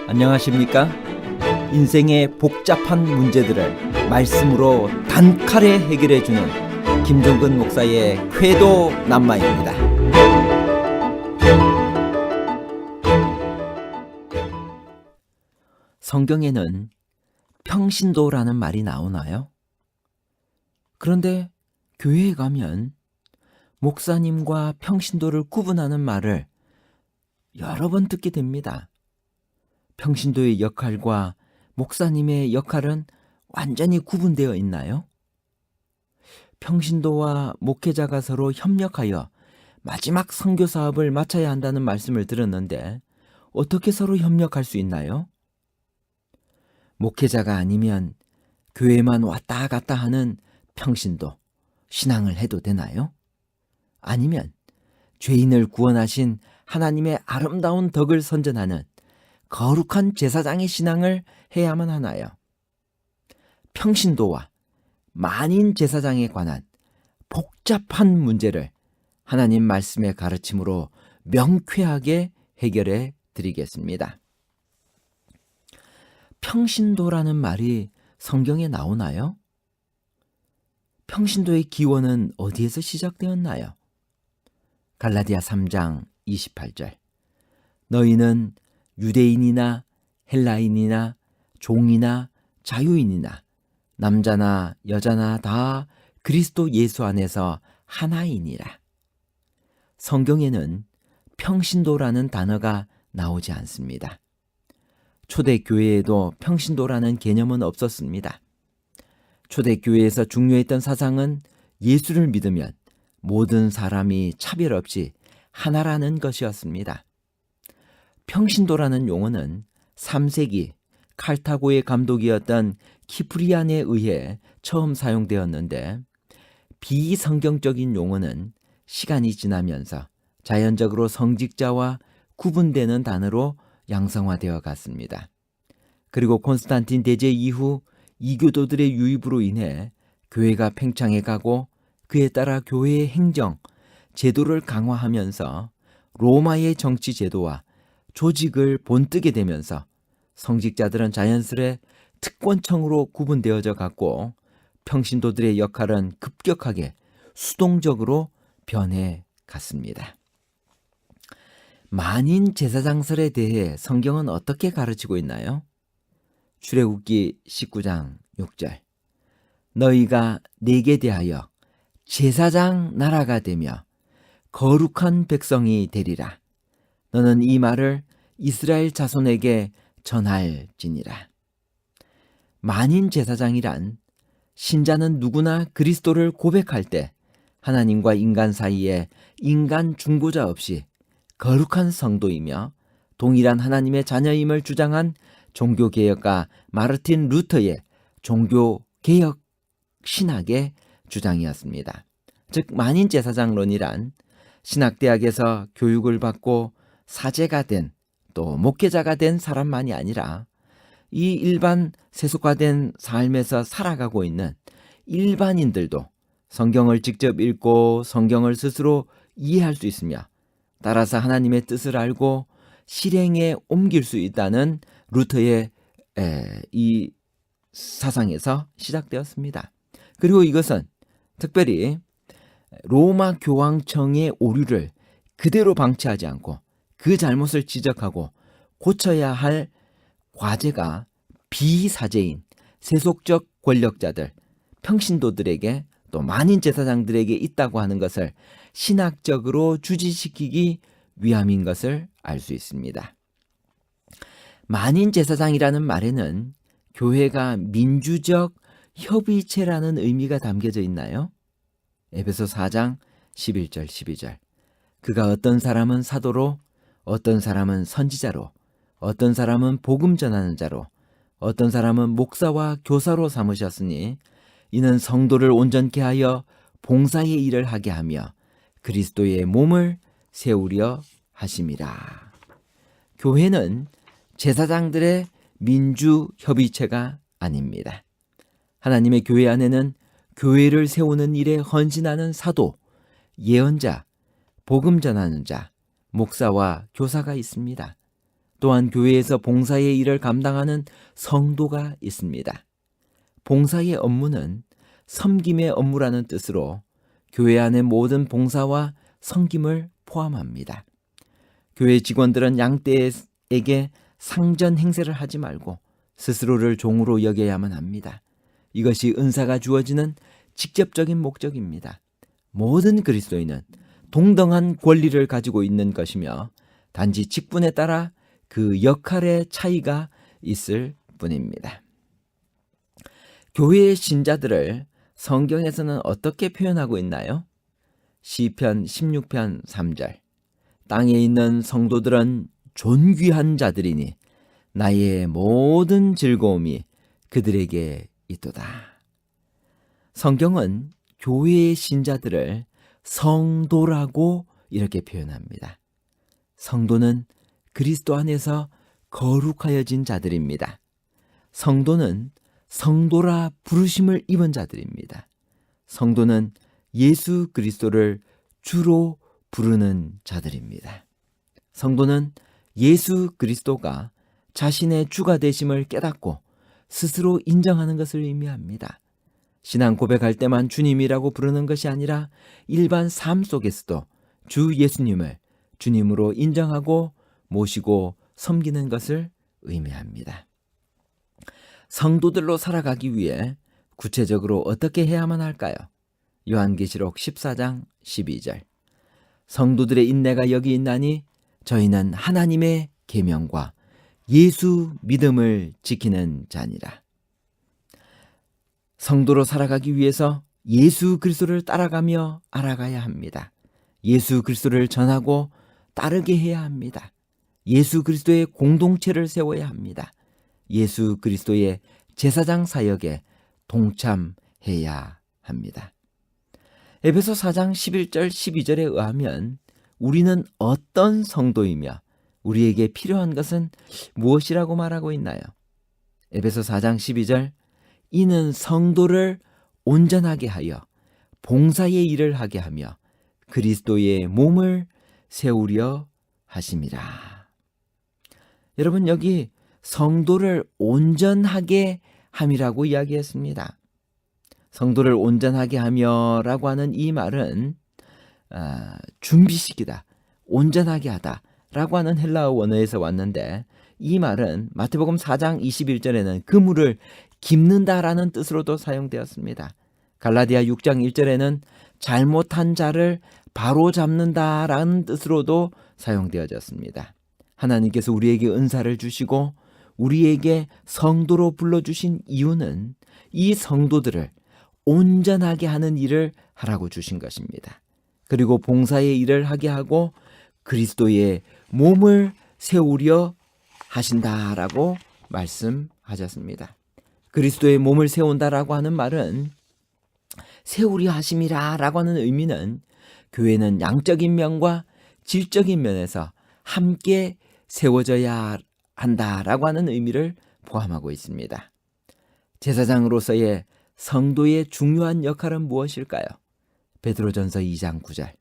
안녕하십니까? 인생의 복잡한 문제들을 말씀으로 단칼에 해결해주는 김종근 목사의 쾌도 남마입니다. 성경에는 평신도라는 말이 나오나요? 그런데 교회에 가면 목사님과 평신도를 구분하는 말을 여러 번 듣게 됩니다. 평신도의 역할과 목사님의 역할은 완전히 구분되어 있나요? 평신도와 목회자가 서로 협력하여 마지막 선교 사업을 마쳐야 한다는 말씀을 들었는데 어떻게 서로 협력할 수 있나요? 목회자가 아니면 교회만 왔다 갔다 하는 평신도, 신앙을 해도 되나요? 아니면 죄인을 구원하신 하나님의 아름다운 덕을 선전하는 거룩한 제사장의 신앙을 해야만 하나요? 평신도와 만인 제사장에 관한 복잡한 문제를 하나님 말씀의 가르침으로 명쾌하게 해결해 드리겠습니다. 평신도라는 말이 성경에 나오나요? 평신도의 기원은 어디에서 시작되었나요? 갈라디아 3장 28절. 너희는 유대인이나 헬라인이나 종이나 자유인이나 남자나 여자나 다 그리스도 예수 안에서 하나이니라. 성경에는 평신도라는 단어가 나오지 않습니다. 초대교회에도 평신도라는 개념은 없었습니다. 초대교회에서 중요했던 사상은 예수를 믿으면 모든 사람이 차별 없이 하나라는 것이었습니다. 평신도라는 용어는 3세기 칼타고의 감독이었던 키프리안에 의해 처음 사용되었는데 비성경적인 용어는 시간이 지나면서 자연적으로 성직자와 구분되는 단어로 양성화되어 갔습니다. 그리고 콘스탄틴 대제 이후 이교도들의 유입으로 인해 교회가 팽창해 가고 그에 따라 교회의 행정, 제도를 강화하면서 로마의 정치 제도와 조직을 본뜨게 되면서 성직자들은 자연스레 특권층으로 구분되어져 갔고 평신도들의 역할은 급격하게 수동적으로 변해 갔습니다. 만인 제사장설에 대해 성경은 어떻게 가르치고 있나요? 출애굽기 19장 6절. 너희가 내게 대하여 제사장 나라가 되며 거룩한 백성이 되리라. 너는 이 말을 이스라엘 자손에게 전할지니라. 만인 제사장이란 신자는 누구나 그리스도를 고백할 때 하나님과 인간 사이에 인간 중보자 없이 거룩한 성도이며 동일한 하나님의 자녀임을 주장한 종교개혁가 마르틴 루터의 종교개혁 신학의 주장이었습니다. 즉 만인 제사장론이란 신학대학에서 교육을 받고 사제가 된 또 목회자가 된 사람만이 아니라 이 일반 세속화된 삶에서 살아가고 있는 일반인들도 성경을 직접 읽고 성경을 스스로 이해할 수 있으며 따라서 하나님의 뜻을 알고 실행에 옮길 수 있다는 루터의 이 사상에서 시작되었습니다. 그리고 이것은 특별히 로마 교황청의 오류를 그대로 방치하지 않고 그 잘못을 지적하고 고쳐야 할 과제가 비사제인 세속적 권력자들, 평신도들에게 또 만인 제사장들에게 있다고 하는 것을 신학적으로 주지시키기 위함인 것을 알 수 있습니다. 만인 제사장이라는 말에는 교회가 민주적 협의체라는 의미가 담겨져 있나요? 에베소 4장 11절 12절. 그가 어떤 사람은 사도로, 어떤 사람은 선지자로, 어떤 사람은 복음 전하는 자로, 어떤 사람은 목사와 교사로 삼으셨으니 이는 성도를 온전케 하여 봉사의 일을 하게 하며 그리스도의 몸을 세우려 하심이라. 교회는 제사장들의 민주협의체가 아닙니다. 하나님의 교회 안에는 교회를 세우는 일에 헌신하는 사도, 예언자, 복음 전하는 자, 목사와 교사가 있습니다. 또한 교회에서 봉사의 일을 감당하는 성도가 있습니다. 봉사의 업무는 섬김의 업무라는 뜻으로 교회 안의 모든 봉사와 섬김을 포함합니다. 교회 직원들은 양떼에게 상전 행세를 하지 말고 스스로를 종으로 여겨야만 합니다. 이것이 은사가 주어지는 직접적인 목적입니다. 모든 그리스도인은 동등한 권리를 가지고 있는 것이며 단지 직분에 따라 그 역할의 차이가 있을 뿐입니다. 교회의 신자들을 성경에서는 어떻게 표현하고 있나요? 시편 16편 3절. 땅에 있는 성도들은 존귀한 자들이니 나의 모든 즐거움이 그들에게 있도다. 성경은 교회의 신자들을 성도라고 이렇게 표현합니다. 성도는 그리스도 안에서 거룩하여진 자들입니다. 성도는 성도라 부르심을 입은 자들입니다. 성도는 예수 그리스도를 주로 부르는 자들입니다. 성도는 예수 그리스도가 자신의 주가 되심을 깨닫고 스스로 인정하는 것을 의미합니다. 신앙 고백할 때만 주님이라고 부르는 것이 아니라 일반 삶 속에서도 주 예수님을 주님으로 인정하고 모시고 섬기는 것을 의미합니다. 성도들로 살아가기 위해 구체적으로 어떻게 해야만 할까요? 요한계시록 14장 12절. 성도들의 인내가 여기 있나니 저희는 하나님의 계명과 예수 믿음을 지키는 자니라. 성도로 살아가기 위해서 예수 그리스도를 따라가며 알아가야 합니다. 예수 그리스도를 전하고 따르게 해야 합니다. 예수 그리스도의 공동체를 세워야 합니다. 예수 그리스도의 제사장 사역에 동참해야 합니다. 에베소 4장 11절 12절에 의하면 우리는 어떤 성도이며 우리에게 필요한 것은 무엇이라고 말하고 있나요? 에베소 4장 12절. 이는 성도를 온전하게 하여 봉사의 일을 하게 하며 그리스도의 몸을 세우려 하심이라. 여러분, 여기 성도를 온전하게 함이라고 이야기했습니다. 성도를 온전하게 하며 라고 하는 이 말은 준비시키다, 온전하게 하다 라고 하는 헬라어 원어에서 왔는데, 이 말은 마태복음 4장 21절에는 그물을 깁는다라는 뜻으로도 사용되었습니다. 갈라디아 6장 1절에는 잘못한 자를 바로 잡는다라는 뜻으로도 사용되어졌습니다. 하나님께서 우리에게 은사를 주시고 우리에게 성도로 불러주신 이유는 이 성도들을 온전하게 하는 일을 하라고 주신 것입니다. 그리고 봉사의 일을 하게 하고 그리스도의 몸을 세우려 하신다라고 말씀하셨습니다. 그리스도의 몸을 세운다라고 하는 말은 세우려 하심이라 라고 하는 의미는 교회는 양적인 면과 질적인 면에서 함께 세워져야 한다라고 하는 의미를 포함하고 있습니다. 제사장으로서의 성도의 중요한 역할은 무엇일까요? 베드로전서 2장 9절.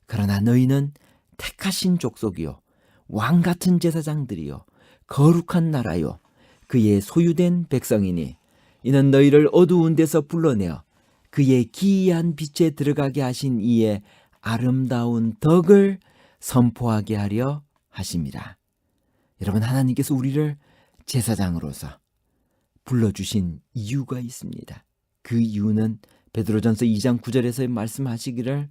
그러나 너희는 택하신 족속이요 왕같은 제사장들이요 거룩한 나라요 그의 소유된 백성이니 이는 너희를 어두운 데서 불러내어 그의 기이한 빛에 들어가게 하신 이의 아름다운 덕을 선포하게 하려 하심이라. 여러분, 하나님께서 우리를 제사장으로서 불러주신 이유가 있습니다. 그 이유는 베드로전서 2장 9절에서 말씀하시기를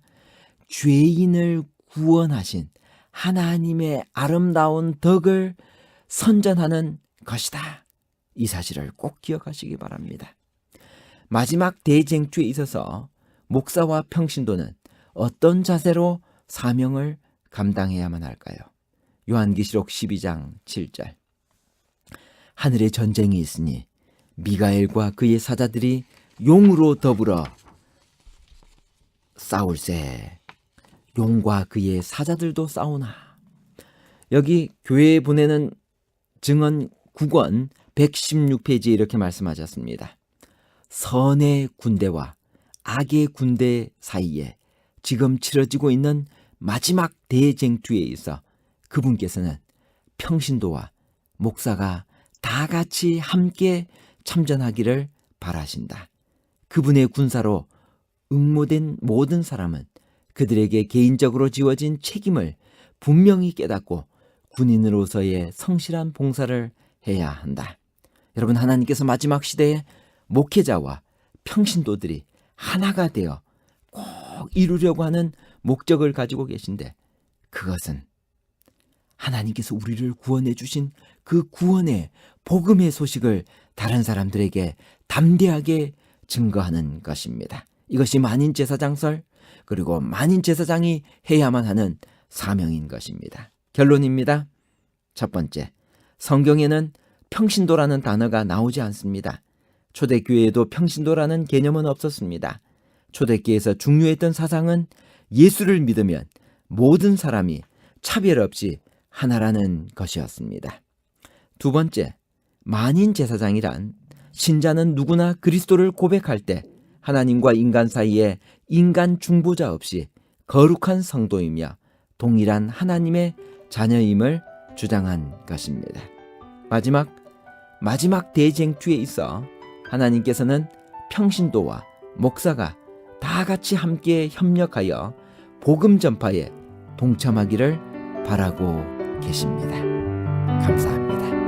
죄인을 구원하신 하나님의 아름다운 덕을 선전하는 것이다. 이 사실을 꼭 기억하시기 바랍니다. 마지막 대쟁투에 있어서 목사와 평신도는 어떤 자세로 사명을 감당해야만 할까요? 요한계시록 12장 7절. 하늘에 전쟁이 있으니 미가엘과 그의 사자들이 용으로 더불어 싸울세. 용과 그의 사자들도 싸우나. 여기 교회에 보내는 증언 9권 116페이지에 이렇게 말씀하셨습니다. 선의 군대와 악의 군대 사이에 지금 치러지고 있는 마지막 대쟁투에 있어 그분께서는 평신도와 목사가 다 같이 함께 참전하기를 바라신다. 그분의 군사로 응모된 모든 사람은 그들에게 개인적으로 지워진 책임을 분명히 깨닫고 군인으로서의 성실한 봉사를 해야 한다. 여러분, 하나님께서 마지막 시대에 목회자와 평신도들이 하나가 되어 꼭 이루려고 하는 목적을 가지고 계신데, 그것은 하나님께서 우리를 구원해 주신 그 구원의 복음의 소식을 다른 사람들에게 담대하게 증거하는 것입니다. 이것이 만인제사장설, 그리고 만인제사장이 해야만 하는 사명인 것입니다. 결론입니다. 첫 번째, 성경에는 평신도라는 단어가 나오지 않습니다. 초대교회에도 평신도라는 개념은 없었습니다. 초대교회에서 중요했던 사상은 예수를 믿으면 모든 사람이 차별 없이 하나라는 것이었습니다. 두 번째, 만인제사장이란 신자는 누구나 그리스도를 고백할 때 하나님과 인간 사이에 인간 중보자 없이 거룩한 성도이며 동일한 하나님의 자녀임을 주장한 것입니다. 마지막 대쟁투에 있어 하나님께서는 평신도와 목사가 다 같이 함께 협력하여 복음 전파에 동참하기를 바라고 계십니다. 감사합니다.